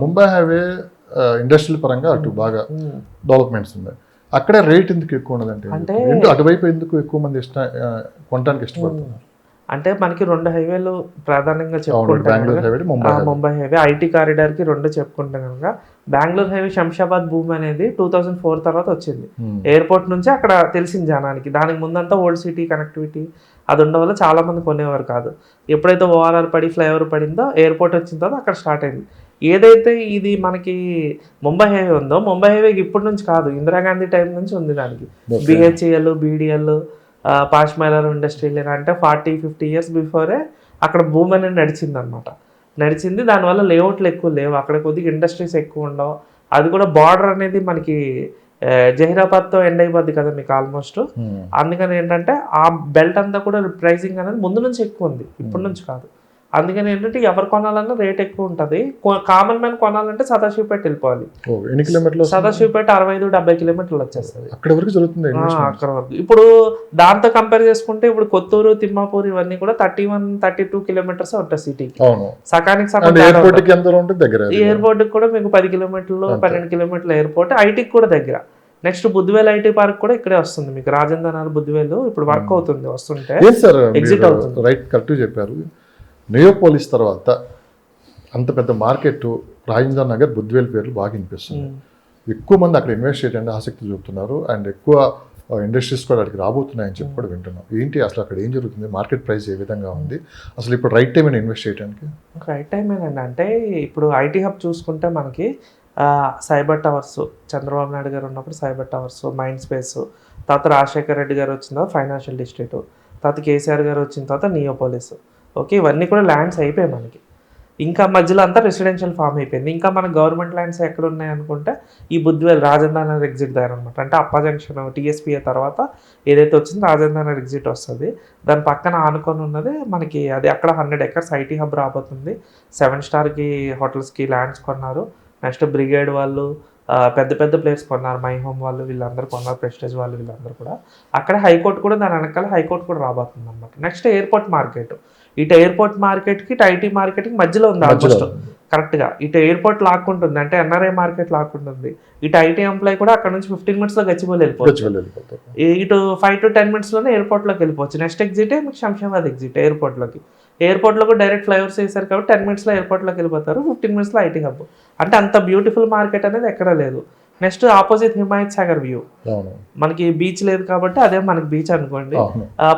Mumbai highway industrial పరంగా అటు బాగా డెవలప్మెంట్స్ ఉన్నాయి. అక్కడే రేట్ ఎందుకు ఎక్కువ ఉన్నదంటే అటువైపు ఎందుకు ఎక్కువ మంది కొనడానికి ఇష్టపడుతున్నారు? అంటే మనకి 2 హైవేలు ప్రధానంగా చెప్పుకుంటాం. ముంబై హైవే ఐటీ కారిడార్ కి 2 చెప్పుకుంటాం కనుక బెంగళూరు హైవే శంషాబాద్ భూమి అనేది 2004 తర్వాత వచ్చింది. ఎయిర్పోర్ట్ నుంచి అక్కడ తెలిసింది జనానికి. దానికి ముందంతా ఓల్డ్ సిటీ కనెక్టివిటీ అది ఉండడం వల్ల చాలా మంది కొనేవారు కాదు. ఎప్పుడైతే ఓఆర్ఆర్ పడి ఫ్లైఓవర్ పడిందో ఎయిర్పోర్ట్ వచ్చిన తర్వాత అక్కడ స్టార్ట్ అయింది. ఏదైతే ఇది మనకి ముంబై హైవే ఉందో ముంబై హైవేకి ఇప్పటి నుంచి కాదు, ఇందిరాగాంధీ టైం నుంచి ఉంది. దానికి బిహెచ్ఈఎల్ బీడిఎల్ పాష్ మైలర్ ఇండస్ట్రియల్ అంటే 40-50 ఇయర్స్ బిఫోరే అక్కడ భూమి అనేది నడిచింది. దానివల్ల లేఅవుట్లు ఎక్కువ లేవు, అక్కడ కొద్దిగా ఇండస్ట్రీస్ ఎక్కువ ఉండవు. అది కూడా బార్డర్ అనేది మనకి జహీరాబాద్తో ఎండ్ అయిపోద్ది కదా మీకు ఆల్మోస్ట్. అందుకని ఏంటంటే ఆ బెల్ట్ అంతా కూడా ప్రైసింగ్ అనేది ముందు నుంచి ఎక్కువ ఉంది, ఇప్పటి నుంచి కాదు. అందుకని ఏంటంటే ఎవరు కొనాలన్నా రేట్ ఎక్కువ ఉంటుంది. కామన్ మ్యాన్ కొనాలంటే సదాశివపేట వెళ్ళిపోవాలి. సదాశివపేట 65-70 కిలోమీటర్లు వచ్చేస్తుంది అక్కడ వరకు జరుగుతుంది. అక్కడ వరకు ఇప్పుడు దాంతో కంపేర్ చేసుకుంటే ఇప్పుడు కొత్తూరు తిమ్మాపూర్ ఇవన్నీ కూడా 31-32 కిలోమీటర్స్ ఉంటుంది సిటీకి. సకానికి సగం ఎయిర్పోర్ట్ కూడా మీకు 10 కిలోమీటర్లు 12 కిలోమీటర్ల ఎయిర్పోర్ట్. ఐటీకి కూడా దగ్గర. నెక్స్ట్ బుద్ధివేల్ ఐటీ పార్క్ కూడా ఇక్కడే వస్తుంది మీకు. రాజేంద్ర నగర్ బుద్ధివేల్ ఇప్పుడు వర్క్ అవుతుంది, వస్తుంటే ఎగ్జిట్ అవుతుంది. రైట్, కరెక్ట్ చెప్పారు. నియోపోలిస్ తర్వాత అంత పెద్ద మార్కెట్ రాజేంద్ర నగర్ బుద్ధివేల్ పేర్లు బాగా వినిపిస్తుంది. ఎక్కువ మంది అక్కడ ఇన్వెస్ట్ చేయడానికి ఆసక్తి చూపుతున్నారు. అండ్ ఎక్కువ ఇండస్ట్రీస్ కూడా అక్కడికి రాబోతున్నాయని చెప్పి కూడా వింటున్నాం. ఏంటి అసలు అక్కడ ఏం జరుగుతుంది? మార్కెట్ ప్రైస్ ఏ విధంగా ఉంది? అసలు ఇప్పుడు రైట్ టైం ఇన్వెస్ట్ చేయడానికి? రైట్ టైం ఏనండి. అంటే ఇప్పుడు ఐటీ హబ్ చూసుకుంటే మనకి సైబర్ టవర్స్, చంద్రబాబు నాయుడు గారు ఉన్నప్పుడు సైబర్ టవర్స్, మైండ్ స్పేస్, తర్వాత రాజశేఖర్ రెడ్డి గారు వచ్చిన తర్వాత ఫైనాన్షియల్ డిస్ట్రిక్ట్, తర్వాత కేసీఆర్ గారు వచ్చిన తర్వాత నియోపోలిస్. ఓకే, ఇవన్నీ కూడా ల్యాండ్స్ అయిపోయాయి మనకి. ఇంకా మధ్యలో అంతా రెసిడెన్షియల్ ఫామ్ అయిపోయింది. ఇంకా మన గవర్నమెంట్ ల్యాండ్స్ ఎక్కడ ఉన్నాయి అనుకుంటే ఈ బుద్ధివేల్ రాజేంద్ర నగర్ ఎగ్జిట్ దగ్గర అనమాట. అంటే అప్పా జంక్షన్ టీఎస్పీఏ తర్వాత ఏదైతే వచ్చిందో రాజేంద్ర నగర్ ఎగ్జిట్ వస్తుంది. దాని పక్కన ఆనుకొని ఉన్నది మనకి అది. అక్కడ 100 acres ఐటీ హబ్ రాబోతుంది. 7 స్టార్కి హోటల్స్కి ల్యాండ్స్ కొన్నారు. నెక్స్ట్ బ్రిగేడ్ వాళ్ళు పెద్ద పెద్ద ప్లేస్ కొన్నారు. మై హోమ్ వాళ్ళు వీళ్ళందరూ కొన్నారు. ప్రెస్టేజ్ వాళ్ళు వీళ్ళందరూ కూడా. అక్కడ హైకోర్టు కూడా దాని వెనకాల హైకోర్టు కూడా రాబోతుంది అనమాట. Next airport market. ఇటు ఎయిర్పోర్ట్ మార్కెట్కి ఇటు ఐటీ మార్కెట్కి మధ్యలో ఉంది ఆల్మోస్ట్ కరెక్ట్గా. ఇటు ఎయిర్పోర్ట్ లాక్కుంటుంది, అంటే ఎన్ఆర్ఐ మార్కెట్ లాక్కుంటుంది. ఇటు ఐటీ ఎంప్లాయ్ కూడా అక్కడ నుంచి 15 minutesలో గచ్చిబౌలి వెళ్ళిపోవచ్చు. ఇటు 5 to 10 minutesలోనే ఎయిర్పోర్ట్లోకి వెళ్ళిపోవచ్చు. నెక్స్ట్ ఎగ్జిటే మీకు శంషాబాద్ ఎగ్జిట్ ఎయిర్పోర్ట్లోకి. ఎయిర్పోర్ట్లో కూడా డైరెక్ట్ ఫ్లైఓవర్స్ వేసారు కాబట్టి 10 minutesలో ఎయిర్పోర్ట్లోకి వెళ్ళిపోతారు. 15 minutesలో ఐటీ హబ్. అంటే అంత బ్యూటిఫుల్ మార్కెట్ అనేది ఎక్కడా లేదు. Next opposite Himayat Sagar view. మనకి బీచ్ లేదు కాబట్టి అదే మనకి బీచ్ అనుకోండి.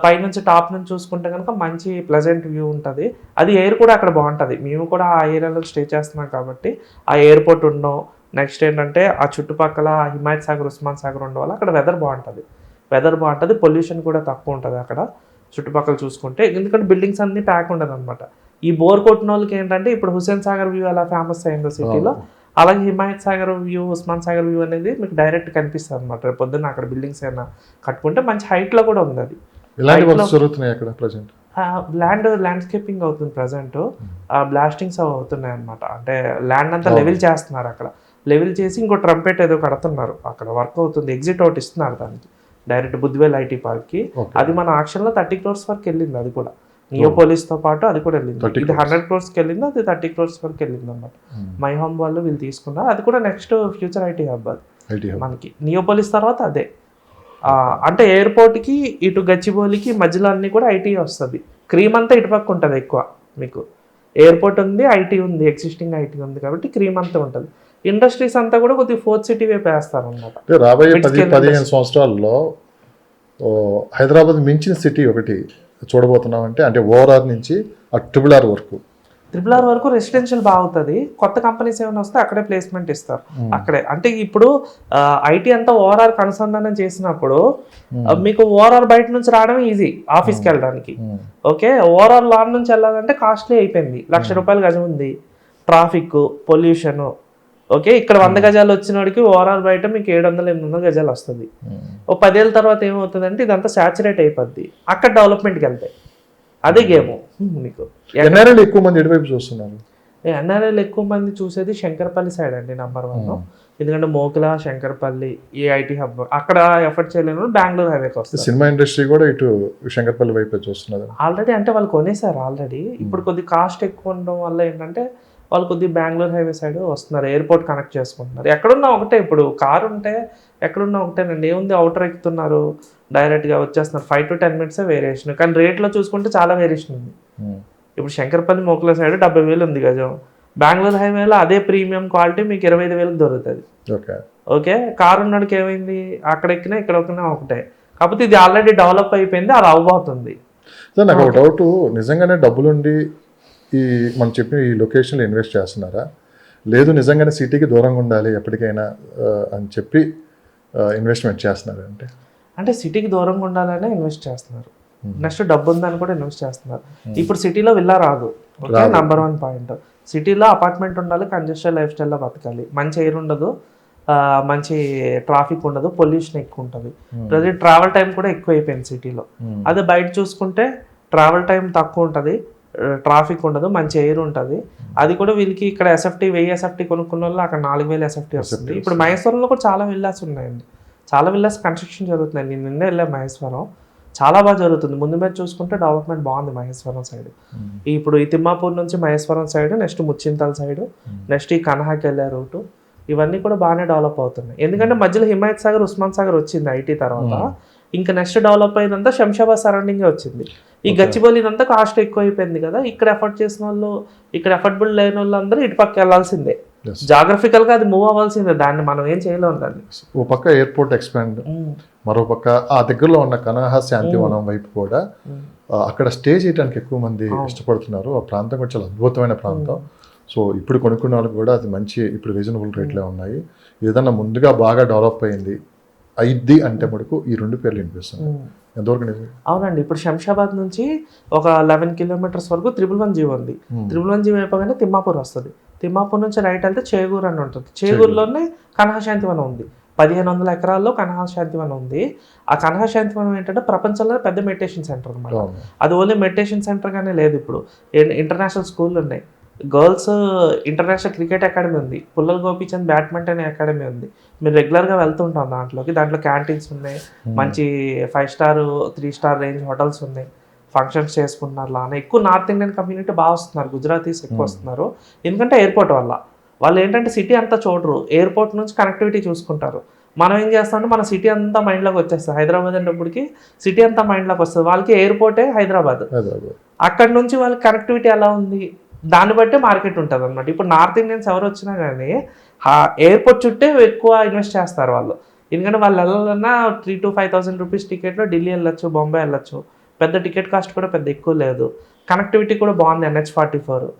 పైనుంచి టాప్ నుంచి చూసుకుంటే కనుక మంచి ప్లెజెంట్ వ్యూ ఉంటుంది. అది ఎయిర్ కూడా అక్కడ బాగుంటుంది. మేము కూడా ఆ ఏరియాలో స్టే చేస్తున్నాం కాబట్టి ఆ ఎయిర్పోర్ట్ ఉండడం, నెక్స్ట్ ఏంటంటే ఆ చుట్టుపక్కల హిమాయత్ సాగర్ ఉస్మాన్ సాగర్ ఉండడం వల్ల అక్కడ వెదర్ బాగుంటుంది. పొల్యూషన్ కూడా తక్కువ ఉంటుంది అక్కడ చుట్టుపక్కల చూసుకుంటే. ఎందుకంటే బిల్డింగ్స్ అన్ని ప్యాక్ ఉండదు అనమాట. ఈ బోర్ కొట్టిన వాళ్ళకి ఏంటంటే ఇప్పుడు హుస్సేన్ సాగర్ వ్యూ ఎలా ఫేమస్ అయిందో సిటీలో, అలాగే హిమాయత్ సాగర్ వ్యూ, ఉస్మాన్ సాగర్ వ్యూ అనేది మీకు డైరెక్ట్ కనిపిస్తుంది అనమాట. రేపు పొద్దున్న అక్కడ బిల్డింగ్స్ ఏమైనా కట్టుకుంటే మంచి హైట్లో కూడా ఉంది. అది ల్యాండ్స్కేపింగ్ అవుతుంది ప్రజెంట్. బ్లాస్టింగ్స్ అవుతున్నాయి అనమాట. అంటే ల్యాండ్ అంతా లెవెల్ చేస్తున్నారు. అక్కడ లెవెల్ చేసి ఇంకో ట్రంపెట్ ఏదో కడుతున్నారు, అక్కడ వర్క్ అవుతుంది. ఎగ్జిట్ అవుట్ ఇస్తున్నారు దానికి డైరెక్ట్ బుద్ధివేల్ ఐటీ పార్క్కి. అది మన ఆక్షన్లో 30 crores వరకు వెళ్ళింది. అది కూడా నియోపోలిస్తో పాటు అది కూడా వెళ్ళింది. ఇది 100 crores వెళ్ళింది, అది 30 crores వరకు వెళ్ళింది అనమాట. మై హోమ్ వాళ్ళు వీళ్ళు తీసుకున్నారు. అది కూడా నెక్స్ట్ ఫ్యూచర్ ఐటీ హబ్ అది మనకి. నియోపోలిస్ తర్వాత అదే. అంటే ఎయిర్పోర్ట్కి ఇటు గచ్చిబౌలికి మధ్యలో అన్ని కూడా ఐటీ వస్తుంది. క్రీమ్ అంతా ఇటుపక్క ఉంటుంది ఎక్కువ మీకు. ఎయిర్పోర్ట్ ఉంది, ఐటీ ఉంది, ఎగ్జిస్టింగ్ ఐటీ ఉంది కాబట్టి క్రీమ్ అంతా ఉంటుంది. ఇండస్ట్రీస్ అంతా కూడా కొద్దిగా 4th city వైపు వేస్తారు అనమాట. రాబోయే 10-15 సంవత్సరాల్లో హైదరాబాద్ మించిన సిటీ ఒకటి చూడబోతున్నాం. అంటే ఓఆర్ఆర్ నుంచి RRR వరకు రెసిడెన్షియల్ బాగుతుంది. కొత్త కంపెనీస్ ఏమైనా వస్తే అక్కడే ప్లేస్మెంట్ ఇస్తారు. అక్కడే అంటే ఇప్పుడు ఐటీ అంతా ఓఆర్ఆర్ అనుసంధానం చేసినప్పుడు మీకు ఓఆర్ఆర్ బయట నుంచి రావడం ఈజీ ఆఫీస్కి వెళ్ళడానికి. ఓకే, ఓఆర్ఆర్ లాన్ నుంచి వెళ్ళాలంటే కాస్ట్లీ అయిపోయింది. ₹1,00,000 గజం ఉంది, ట్రాఫిక్, పొల్యూషన్. ఓకే, ఇక్కడ 100 గజాలు వచ్చినోడికి ఓవరాల్ బయట మీకు 700-800 గజాలు వస్తుంది. ఓ 10 ఏళ్ళ తర్వాత ఏమవుతుందంటే ఇదంతా సాచురేట్ అయిపోద్ది. అక్కడ డెవలప్మెంట్కి వెళ్తాయి. అదే గేమ్ మీకు. ఎన్ఆర్ఐలు ఎక్కువ మంది ఎటువైపు చూస్తున్నారు? ఎన్ఆర్ఐలు ఎక్కువ మంది చూసేది శంకరపల్లి సైడ్ అండి, నంబర్ 1. ఎందుకంటే మోకిలా, శంకరపల్లి ఈ ఐటీ హబ్ అక్కడ ఎఫర్ట్ చేయలేను. బెంగళూరు హైవేకి వస్తుంది. సినిమా ఇండస్ట్రీ కూడా ఇటు శంకరపల్లి వైపు చూస్తున్నారు ఆల్రెడీ. అంటే వాళ్ళు కొనేసారు ఆల్రెడీ. ఇప్పుడు కొద్ది కాస్ట్ ఎక్కువ ఉండడం వల్ల ఏంటంటే వాళ్ళు కొద్దిగా బెంగళూరు హైవే సైడ్ వస్తున్నారు, ఎయిర్పోర్ట్ కనెక్ట్ చేసుకుంటున్నారు. ఎక్కడున్నా ఒకటే, ఇప్పుడు కారు ఉంటే ఎక్కడున్నా ఒకటేనండి, ఏముంది అవుటర్ ఎక్కుతున్నారు, డైరెక్ట్గా వచ్చేస్తున్నారు. 5 to 10 minutes వేరియేషన్, కానీ రేట్లో చూసుకుంటే చాలా వేరియేషన్ ఉంది. ఇప్పుడు శంకర్పల్లి మోకుల సైడ్ 70,000 ఉంది గజం, బెంగళూరు హైవేలో అదే ప్రీమియం క్వాలిటీ మీకు 25,000 దొరుకుతుంది. ఓకే, కారు ఉన్నడికి ఏమైంది, అక్కడ ఎక్కినా ఇక్కడ ఎక్కినా ఒకటే, కాకపోతే ఇది ఆల్రెడీ డెవలప్ అయిపోయింది, అది అవ్వబోతుంది. సార్ నాకు ఒక డౌట్, నిజంగానే డబ్బులుండి ఈ మనం చెప్పిన ఈ లొకేషన్లో ఇన్వెస్ట్ చేస్తున్నారా, లేదు నిజంగానే సిటీకి దూరంగా ఉండాలి ఎప్పటికైనా అని చెప్పి ఇన్వెస్ట్మెంట్ చేస్తున్నారు అంటే సిటీకి దూరంగా ఉండాలనే ఇన్వెస్ట్ చేస్తున్నారు. నెక్స్ట్ డబ్బు ఉందని కూడా ఇన్వెస్ట్ చేస్తున్నారు. ఇప్పుడు సిటీలో విల్లా రాదు, ఓకే, నంబర్ 1 పాయింట్. సిటీలో అపార్ట్మెంట్ ఉండాలి, కంజెస్టెడ్ లైఫ్ స్టైల్లో బతకాలి, మంచి ఎయిర్ ఉండదు, మంచి ట్రాఫిక్ ఉండదు, పొల్యూషన్ ఎక్కువ ఉంటుంది. ప్రతి ట్రావెల్ టైం కూడా ఎక్కువ అయిపోయింది సిటీలో. అదే బయట చూసుకుంటే ట్రావెల్ టైం తక్కువ ఉంటుంది, ట్రాఫిక్ ఉండదు, మంచి ఎయిర్ ఉంటుంది. అది కూడా వీళ్ళకి ఇక్కడ ఎస్ఎఫ్టీ 1000 ఎస్ఎఫ్టీ కొనుక్కున్న వాళ్ళు అక్కడ 4000 ఎస్ఎఫ్టీ వస్తుంది. ఇప్పుడు మహేశ్వరంలో కూడా చాలా విల్లాస్ ఉన్నాయండి, చాలా విల్లాస్ కన్స్ట్రక్షన్ జరుగుతున్నాయి. నేను నిన్నే వెళ్ళాను మహేశ్వరం, చాలా బాగా జరుగుతుంది. ముందు మీద చూసుకుంటే డెవలప్మెంట్ బాగుంది మహేశ్వరం సైడ్. ఇప్పుడు ఈ తిమ్మాపూర్ నుంచి Maheshwaram side, next Muchintal side, next ఈ కన్హాకి వెళ్ళే రూటు, ఇవన్నీ కూడా బాగానే డెవలప్ అవుతున్నాయి. ఎందుకంటే మధ్యలో హిమాయత్ సాగర్, ఉస్మాన్ సాగర్ వచ్చింది ఐటీ తర్వాత. ఇంకా నెక్స్ట్ డెవలప్ అయిందంతా శంషాబాద్ సరౌండింగ్ వచ్చింది. ఈ గచ్చిబౌలినంతా కాస్ట్ ఎక్కువ అయిపోయింది కదా, ఇక్కడ ఎఫర్ట్ చేసిన వాళ్ళు, ఇక్కడ ఎఫర్టబుల్ లేని వాళ్ళు అందరూ ఇటు పక్క వెళ్ళాల్సిందే, జాగ్రఫికల్ గా అది మూవ్ అవ్వాల్సిందే, దాన్ని మనం ఏం చేయలేము. దాన్ని ఓ పక్క ఎయిర్పోర్ట్ ఎక్స్పాండ్, మరో పక్క ఆ దగ్గరలో ఉన్న కనహ శాంతివనం వైపు కూడా అక్కడ స్టే చేయడానికి ఎక్కువ మంది ఇష్టపడుతున్నారు. ఆ ప్రాంతం కూడా చాలా అద్భుతమైన ప్రాంతం. సో ఇప్పుడు కొనుక్కున్న వాళ్ళకి కూడా అది మంచి, ఇప్పుడు రీజనబుల్ రేట్లే ఉన్నాయి. ఏదన్నా ముందుగా బాగా డెవలప్ అయింది అయిద్ది అంటే మటుకు ఈ 2 పేర్లు వినిపిస్తుంది. ఎంతవరకు నిజం? అవునండి, ఇప్పుడు శంషాబాద్ నుంచి ఒక 11 kilometers వరకు 111G ఉంది. 111G అయిపోగానే తిమ్మాపూర్ వస్తుంది. తిమ్మాపూర్ నుంచి రైట్ వెళ్తే చేగూరు అని ఉంటుంది. చేగూరులోనే కనహశాంతివనం ఉంది. 1500 ఎకరాల్లో కనహశాంతివనం ఉంది. ఆ కనహశాంతివనం ఏంటంటే ప్రపంచంలో పెద్ద మెడిటేషన్ సెంటర్ అనమాట. అది ఓన్లీ మెడిటేషన్ సెంటర్గానే లేదు, ఇప్పుడు ఇంటర్నేషనల్ స్కూళ్ళు ఉన్నాయి, గర్ల్స్ ఇంటర్నేషనల్ క్రికెట్ అకాడమీ ఉంది, పుల్లల గోపీచంద్ బ్యాడ్మింటన్ అకాడమీ ఉంది. మీరు రెగ్యులర్గా వెళ్తుంటాం దాంట్లో క్యాంటీన్స్ ఉన్నాయి, మంచి 5 star 3 star రేంజ్ హోటల్స్ ఉన్నాయి, ఫంక్షన్స్ చేసుకుంటున్నారు. లానే ఎక్కువ నార్త్ ఇండియన్ కమ్యూనిటీ బాగా వస్తున్నారు, గుజరాతీస్ ఎక్కువ వస్తున్నారు. ఎందుకంటే ఎయిర్పోర్ట్ వల్ల వాళ్ళు ఏంటంటే సిటీ అంతా చూడరు, ఎయిర్పోర్ట్ నుంచి కనెక్టివిటీ చూసుకుంటారు. మనం ఏం చేస్తామంటే మన సిటీ అంతా మైండ్లోకి వచ్చేస్తుంది. హైదరాబాద్ అనేటప్పటికి సిటీ అంతా మైండ్లోకి వస్తుంది, వాళ్ళకి ఎయిర్పోర్టే హైదరాబాద్. అక్కడ నుంచి వాళ్ళకి కనెక్టివిటీ ఎలా ఉంది దాన్ని బట్టే మార్కెట్ ఉంటుంది అనమాట. ఇప్పుడు నార్త్ ఇండియన్స్ ఎవరు వచ్చినా కానీ ఎయిర్పోర్ట్ చుట్టే ఎక్కువ ఇన్వెస్ట్ చేస్తారు వాళ్ళు. ఎందుకంటే వాళ్ళు వెళ్ళాలన్నా 3,000 to 5,000 రూపీస్ టికెట్లో ఢిల్లీ వెళ్ళొచ్చు, బొంబాయి వెళ్ళొచ్చు. పెద్ద టికెట్ కాస్ట్ కూడా పెద్ద ఎక్కువ లేదు, కనెక్టివిటీ కూడా బాగుంది, NH44.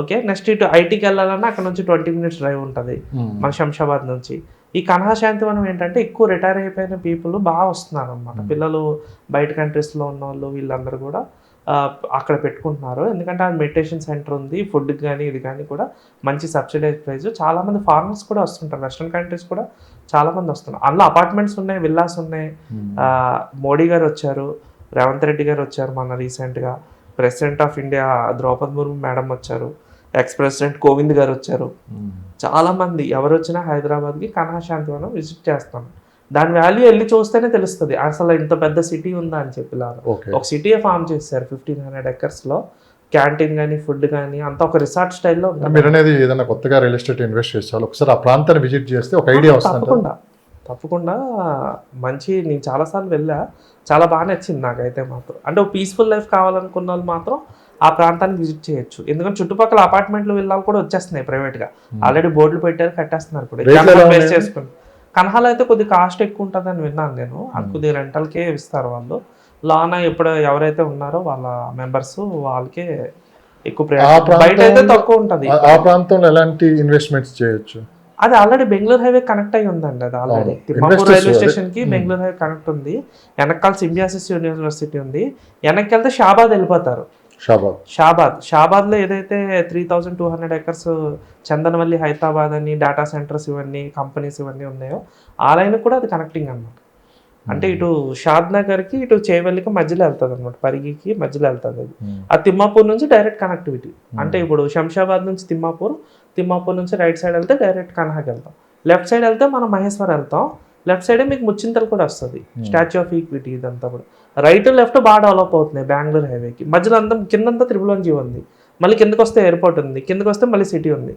ఓకే, నెక్స్ట్ ఇటు ఐటీకి వెళ్ళాలన్నా అక్కడ నుంచి 20 minutes డ్రైవ్ ఉంటుంది మన శంషాబాద్ నుంచి. ఈ కన్హా శాంతివనం ఏంటంటే ఎక్కువ రిటైర్ అయిపోయిన పీపుల్ బాగా వస్తున్నారు అనమాట. పిల్లలు బయట కంట్రీస్లో ఉన్న వాళ్ళు వీళ్ళందరూ కూడా అక్కడ పెట్టుకుంటున్నారు. ఎందుకంటే ఆ మెడిటేషన్ సెంటర్ ఉంది, ఫుడ్కి కానీ ఇది కానీ కూడా మంచి సబ్సిడైజ్ ప్రైస్. చాలామంది ఫారినర్స్ కూడా వస్తుంటారు, వెస్ట్రన్ కంట్రీస్ కూడా చాలామంది వస్తున్నారు. అందులో అపార్ట్మెంట్స్ ఉన్నాయి, విల్లాస్ ఉన్నాయి. మోడీ గారు వచ్చారు, రేవంత్ రెడ్డి గారు వచ్చారు మన రీసెంట్గా, president of India Draupadi Murmu madam వచ్చారు, ఎక్స్ ప్రెసిడెంట్ కోవింద్ గారు వచ్చారు. చాలామంది ఎవరు వచ్చినా హైదరాబాద్కి కన్హా శాంతివనం విజిట్ చేస్తాం. దాని వాల్యూ వెళ్ళి చూస్తేనే తెలుస్తుంది అసలు ఇంత పెద్ద సిటీ ఉందా అని చెప్పి. ఒక సిటీ ఫామ్ చేశారు 1500 acres లో, క్యాంటీన్ కానీ ఫుడ్ కానీ అంతా ఒక రిసార్ట్ స్టైల్లో. మీరు అనేది ఏదైనా కొత్తగా రియల్ ఎస్టేట్ ఇన్వెస్ట్ చేస్తారు, ఒకసారి ఆ ప్రాంతాన్ని విజిట్ చేస్తే ఒక ఐడియా వస్తుంది. తప్పకుండా మంచి, నేను చాలాసార్లు వెళ్ళా, చాలా బాగా నచ్చింది నాకైతే మాత్రం. అంటే ఒక పీస్ఫుల్ లైఫ్ కావాలనుకున్న వాళ్ళు మాత్రం ఆ ప్రాంతానికి విజిట్ చేయొచ్చు. ఎందుకంటే చుట్టుపక్కల అపార్ట్మెంట్లు విల్లాలు కూడా వచ్చేస్తున్నాయి ప్రైవేట్గా, ఆల్రెడీ బోర్డులు పెట్టారు, కట్టేస్తున్నారు కూడా. బేస్ చేసుకుని కన్హాలో అయితే కొద్ది కాస్ట్ ఎక్కువ ఉంటుంది అని విన్నాను నేను. అది కొద్దిగా రెంటల్కే ఇస్తారు వాళ్ళు. లానా ఇప్పుడు ఎవరైతే ఉన్నారో వాళ్ళ మెంబర్స్ వాళ్ళకే ఎక్కువ, బయట అయితే తక్కువ ఉంటుంది. ఆ ప్రాంతంలో ఎలాంటి ఇన్వెస్ట్మెంట్స్ చేయొచ్చు? అది ఆల్రెడీ బెంగళూరు హైవే కనెక్ట్ అయ్యి ఉందండి. అది ఆల్రెడీ తిమ్మాపూర్ రైల్వే స్టేషన్ కి బెంగళూరు హైవే కనెక్ట్ ఉంది. వెనకాల సింబియాసిస్ యూనివర్సిటీ ఉంది. వెనక్కి వెళ్తే షాబాద్ వెళ్ళిపోతారు. షాబాద్ లో ఏదైతే 3,200 acres చందనవల్లి, హైదరాబాద్ అని డేటా సెంటర్స్ ఇవన్నీ కంపెనీస్ ఇవన్నీ ఉన్నాయో ఆ లైన్ కూడా అది కనెక్టింగ్ అనమాట. అంటే ఇటు షాద్ నగర్కి ఇటు చేవెల్లికి మధ్యలో వెళ్తుంది అనమాట, పరిగికి మధ్యలో వెళ్తుంది అది. ఆ తిమ్మాపూర్ నుంచి డైరెక్ట్ కనెక్టివిటీ. అంటే ఇప్పుడు శంషాబాద్ నుంచి తిమ్మాపూర్ నుంచి రైట్ సైడ్ వెళ్తే డైరెక్ట్ కన్హాకి వెళ్తాం, లెఫ్ట్ సైడ్ వెళ్తే మనం మహేశ్వర్ వెళ్తాం, లెఫ్ట్ సైడే మీకు ముచ్చింతలు కూడా వస్తుంది, స్టాచ్యూ ఆఫ్ ఈక్విటీ, ఇదంతా కూడా రైట్ లెఫ్ట్ బాగా డెవలప్ అవుతున్నాయి బెంగళూరు హైవేకి. మధ్యలో అంతా కిందంతా 111G ఉంది, మళ్ళీ కిందకు వస్తే ఎయిర్పోర్ట్ ఉంది, కిందకు వస్తే మళ్ళీ సిటీ ఉంది.